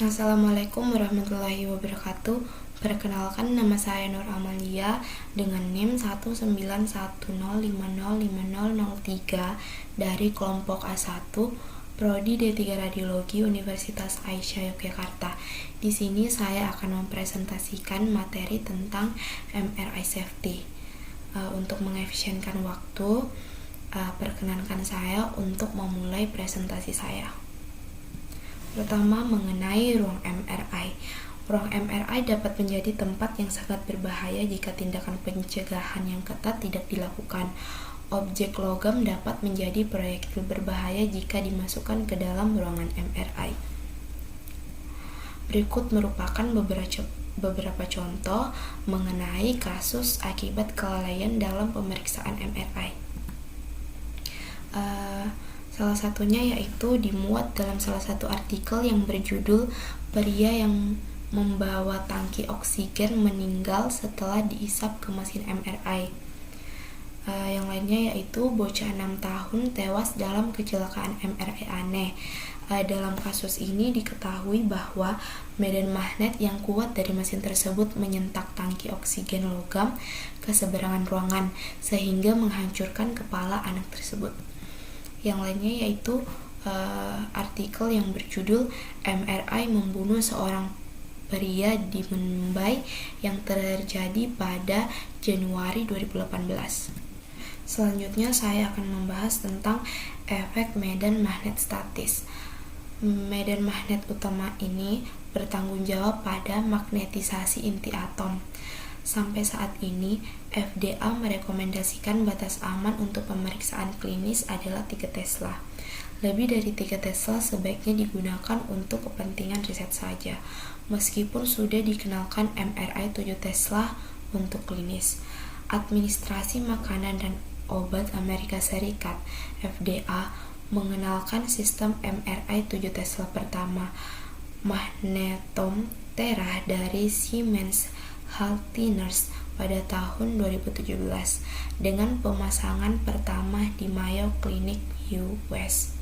Assalamualaikum warahmatullahi wabarakatuh. Perkenalkan, nama saya Nur Amalia dengan NIM 19105050003 dari kelompok A1 Prodi D3 Radiologi Universitas Aisyah Yogyakarta. Di sini saya akan mempresentasikan materi tentang MRI safety. Untuk mengefisienkan waktu, perkenankan saya untuk memulai presentasi saya. Pertama, mengenai ruang MRI. Ruang MRI dapat menjadi tempat yang sangat berbahaya jika tindakan pencegahan yang ketat tidak dilakukan. Objek logam dapat menjadi proyektil berbahaya jika dimasukkan ke dalam ruangan MRI. Berikut merupakan beberapa contoh mengenai kasus akibat kelalaian dalam pemeriksaan MRI. Salah satunya yaitu dimuat dalam salah satu artikel yang berjudul "Pria yang membawa tangki oksigen meninggal setelah diisap ke mesin MRI". Yang lainnya yaitu bocah 6 tahun tewas dalam kecelakaan MRI aneh. Dalam kasus ini diketahui bahwa medan magnet yang kuat dari mesin tersebut menyentak tangki oksigen logam ke seberangan ruangan sehingga menghancurkan kepala anak tersebut. Yang lainnya yaitu artikel yang berjudul "MRI membunuh seorang pria di Mumbai" yang terjadi pada Januari 2018. Selanjutnya saya akan membahas tentang efek medan magnet statis. Medan magnet utama ini bertanggung jawab pada magnetisasi inti atom. Sampai saat ini, FDA merekomendasikan batas aman untuk pemeriksaan klinis adalah 3 Tesla. Lebih dari 3 Tesla sebaiknya digunakan untuk kepentingan riset saja, meskipun sudah dikenalkan MRI 7 Tesla untuk klinis. Administrasi Makanan dan Obat Amerika Serikat (FDA) mengenalkan sistem MRI 7 Tesla pertama, Magnetom Terra dari Siemens Healthineers pada tahun 2017 dengan pemasangan pertama di Mayo Clinic US.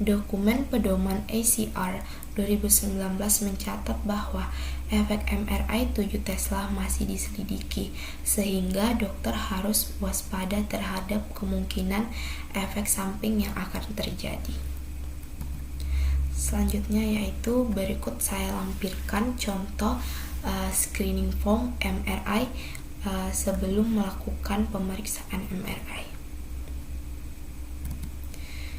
Dokumen pedoman ACR 2019 mencatat bahwa efek MRI 7 Tesla masih diselidiki, sehingga dokter harus waspada terhadap kemungkinan efek samping yang akan terjadi. Selanjutnya yaitu berikut saya lampirkan contoh screening form MRI sebelum melakukan pemeriksaan MRI.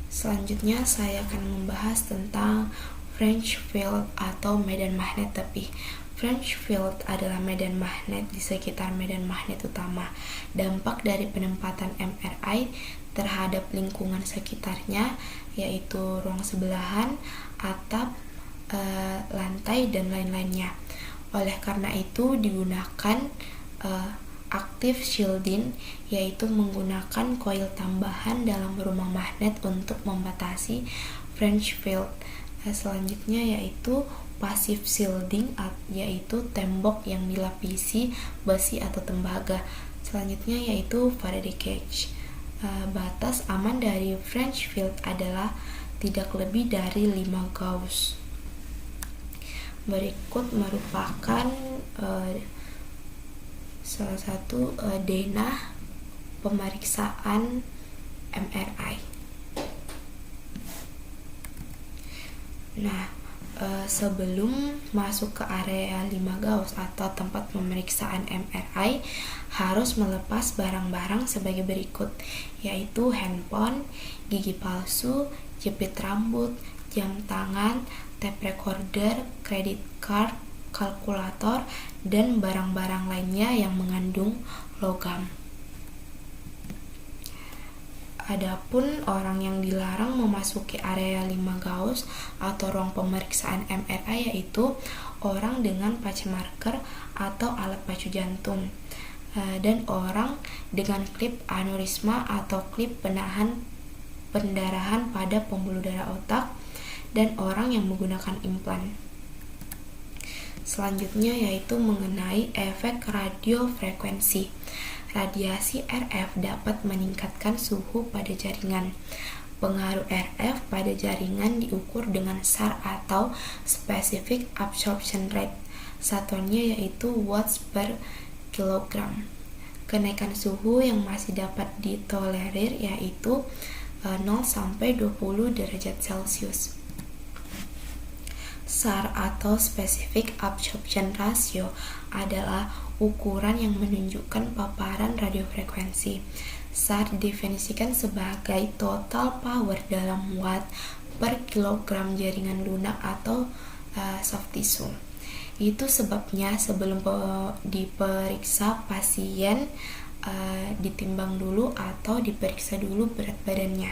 Selanjutnya saya akan membahas tentang French field atau medan magnet tepi. French field adalah medan magnet di sekitar medan magnet utama. Dampak dari penempatan MRI terhadap lingkungan sekitarnya yaitu ruang sebelahan, atap, lantai, dan lain-lainnya. Oleh karena itu digunakan active shielding, yaitu menggunakan koil tambahan dalam rumah magnet untuk membatasi French field. Selanjutnya yaitu passive shielding, yaitu tembok yang dilapisi besi atau tembaga. Selanjutnya yaitu Faraday cage. Batas aman dari French field adalah tidak lebih dari 5 Gauss. Berikut merupakan salah satu denah pemeriksaan MRI. Nah, sebelum masuk ke area 5 Gauss atau tempat pemeriksaan MRI, harus melepas barang-barang sebagai berikut, yaitu handphone, gigi palsu, jepit rambut, jam tangan, tape recorder, credit card, kalkulator, dan barang-barang lainnya yang mengandung logam. Adapun orang yang dilarang memasuki area 5 Gauss atau ruang pemeriksaan MRI yaitu orang dengan pacemaker atau alat pacu jantung, dan orang dengan klip aneurisma atau klip penahan pendarahan pada pembuluh darah otak, dan orang yang menggunakan implan. Selanjutnya yaitu mengenai efek radiofrekuensi. Radiasi RF dapat meningkatkan suhu pada jaringan. Pengaruh RF pada jaringan diukur dengan SAR atau Specific Absorption Rate. Satuannya yaitu watts per kilogram. Kenaikan suhu yang masih dapat ditolerir yaitu 0 sampai 20 derajat Celcius. SAR atau Specific Absorption Ratio adalah ukuran yang menunjukkan paparan radiofrekuensi. SAR didefinisikan sebagai total power dalam watt per kilogram jaringan lunak atau soft tissue. Itu sebabnya sebelum diperiksa pasien ditimbang dulu atau diperiksa dulu berat badannya.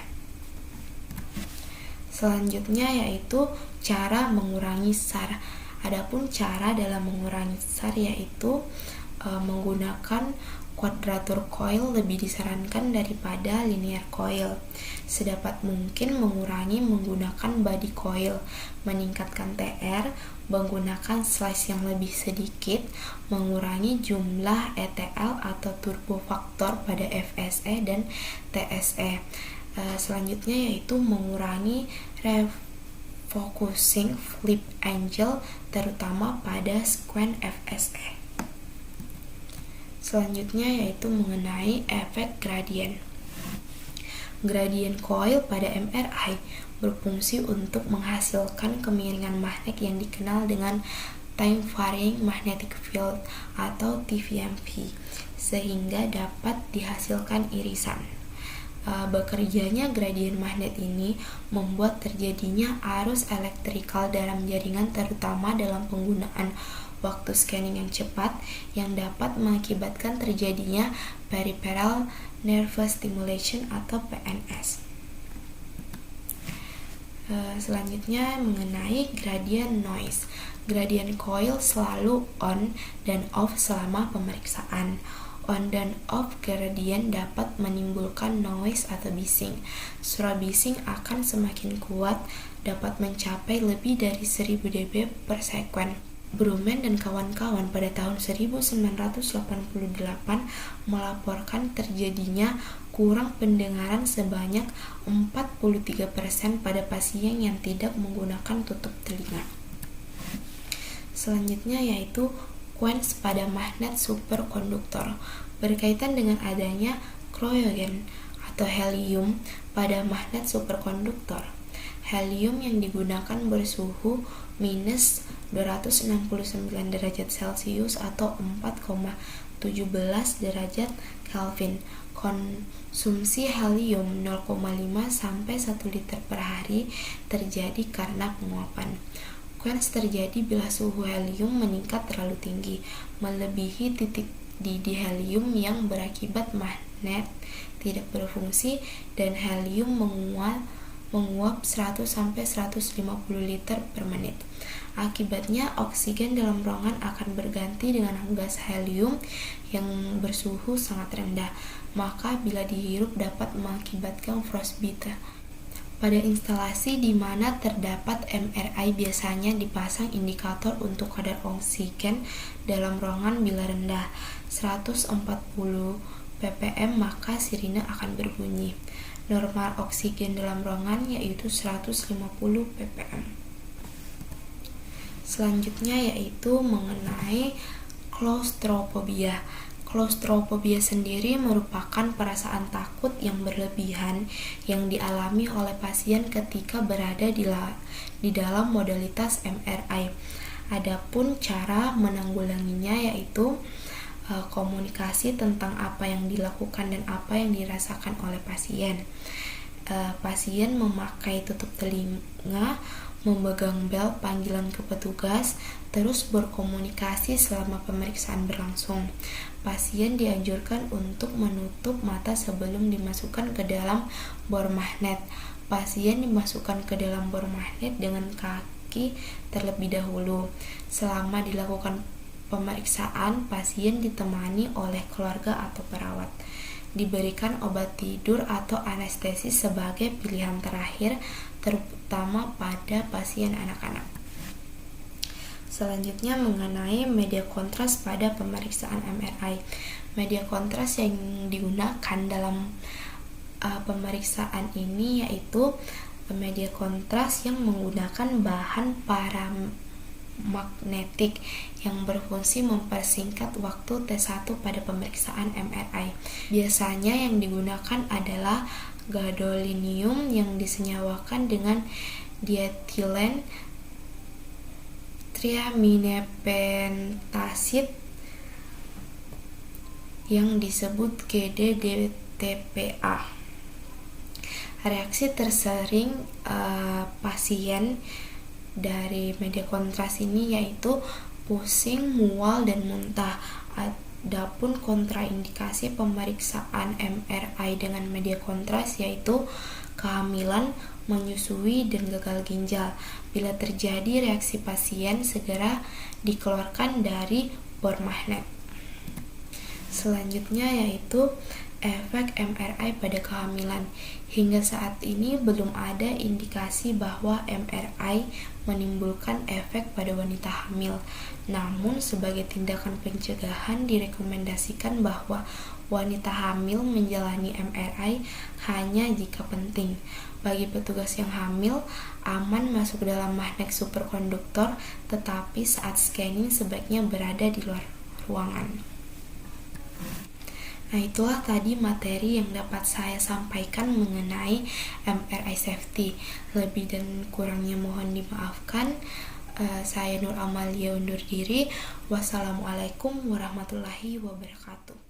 Selanjutnya yaitu cara mengurangi SAR. Adapun cara dalam mengurangi SAR yaitu menggunakan quadrature coil lebih disarankan daripada linear coil. Sedapat mungkin mengurangi menggunakan body coil, meningkatkan TR, menggunakan slice yang lebih sedikit, mengurangi jumlah ETL atau turbo faktor pada FSE dan TSE. Selanjutnya yaitu mengurangi refocusing flip angle terutama pada squint FSE. Selanjutnya yaitu mengenai efek gradien. Gradien coil pada MRI berfungsi untuk menghasilkan kemiringan magnet yang dikenal dengan time varying magnetic field atau TVMP, sehingga dapat dihasilkan irisan. Bekerjanya gradien magnet ini membuat terjadinya arus elektrikal dalam jaringan, terutama dalam penggunaan waktu scanning yang cepat yang dapat mengakibatkan terjadinya peripheral nervous stimulation atau PNS. Selanjutnya mengenai gradient noise. Gradient coil selalu on dan off selama pemeriksaan. On dan off gradient dapat menimbulkan noise atau bising. Suara bising akan semakin kuat, dapat mencapai lebih dari 1000 dB per sekuen. Bruman dan kawan-kawan pada tahun 1988 melaporkan terjadinya kurang pendengaran sebanyak 43% pada pasien yang tidak menggunakan tutup telinga. Selanjutnya yaitu quench pada magnet superkonduktor. Berkaitan dengan adanya cryogen atau helium pada magnet superkonduktor. Helium yang digunakan bersuhu minus 269 derajat Celcius atau 4,17 derajat Kelvin. Konsumsi helium 0,5 sampai 1 liter per hari terjadi karena penguapan. Quench terjadi bila suhu helium meningkat terlalu tinggi, melebihi titik didih helium yang berakibat magnet tidak berfungsi dan helium menguap 100 sampai 150 liter per menit. Akibatnya oksigen dalam ruangan akan berganti dengan gas helium yang bersuhu sangat rendah, maka bila dihirup dapat mengakibatkan frostbite. Pada instalasi di mana terdapat MRI biasanya dipasang indikator untuk kadar oksigen dalam ruangan. Bila rendah 140 ppm maka sirine akan berbunyi. Normal oksigen dalam ruangan yaitu 150 ppm. Selanjutnya yaitu mengenai claustrophobia. Claustrophobia sendiri merupakan perasaan takut yang berlebihan yang dialami oleh pasien ketika berada di dalam modalitas MRI. Adapun cara menanggulanginya yaitu komunikasi tentang apa yang dilakukan dan apa yang dirasakan oleh pasien. Pasien memakai tutup telinga, memegang bel panggilan ke petugas, terus berkomunikasi selama pemeriksaan berlangsung. Pasien dianjurkan untuk menutup mata sebelum dimasukkan ke dalam bor magnet. Pasien dimasukkan ke dalam bor magnet dengan kaki terlebih dahulu. Selama dilakukan pemeriksaan, pasien ditemani oleh keluarga atau perawat. Diberikan obat tidur atau anestesis sebagai pilihan terakhir, terutama pada pasien anak-anak. Selanjutnya mengenai media kontras pada pemeriksaan MRI. Media kontras yang digunakan dalam pemeriksaan ini yaitu media kontras yang menggunakan bahan paramagnetik yang berfungsi mempersingkat waktu T1 pada pemeriksaan MRI. Biasanya yang digunakan adalah gadolinium yang disenyawakan dengan dietilen triaminepentasid yang disebut GDDTPA. Reaksi tersering pasien dari media kontras ini yaitu pusing, mual, dan muntah. Adapun kontraindikasi pemeriksaan MRI dengan media kontras yaitu kehamilan, menyusui, dan gagal ginjal. Bila terjadi reaksi pasien, segera dikeluarkan dari bor magnet. Selanjutnya yaitu efek MRI pada kehamilan. Hingga saat ini belum ada indikasi bahwa MRI menimbulkan efek pada wanita hamil. Namun sebagai tindakan pencegahan direkomendasikan bahwa wanita hamil menjalani MRI hanya jika penting. Bagi petugas yang hamil, aman masuk dalam magnet superkonduktor, tetapi saat scanning sebaiknya berada di luar ruangan. Nah, itulah tadi materi yang dapat saya sampaikan mengenai MRI safety. Lebih dan kurangnya mohon dimaafkan. Saya Nur Amalia undur diri. Wassalamualaikum warahmatullahi wabarakatuh.